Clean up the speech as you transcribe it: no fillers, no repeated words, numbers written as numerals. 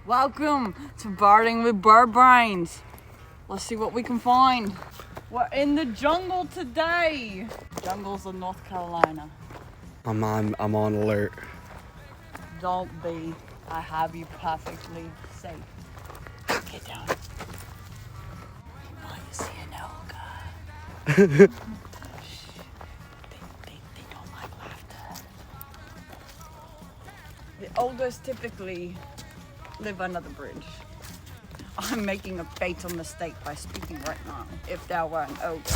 Welcome to Barding with Bird Brains. Let's see what we can find. We're in the jungle today. Jungles of North Carolina. I'm on alert. Don't be. I have you perfectly safe. Get down. Oh, you see an ogre. They don't like laughter. The ogres typically live under the bridge. I'm making a fatal mistake by speaking right now. If there were an ogre.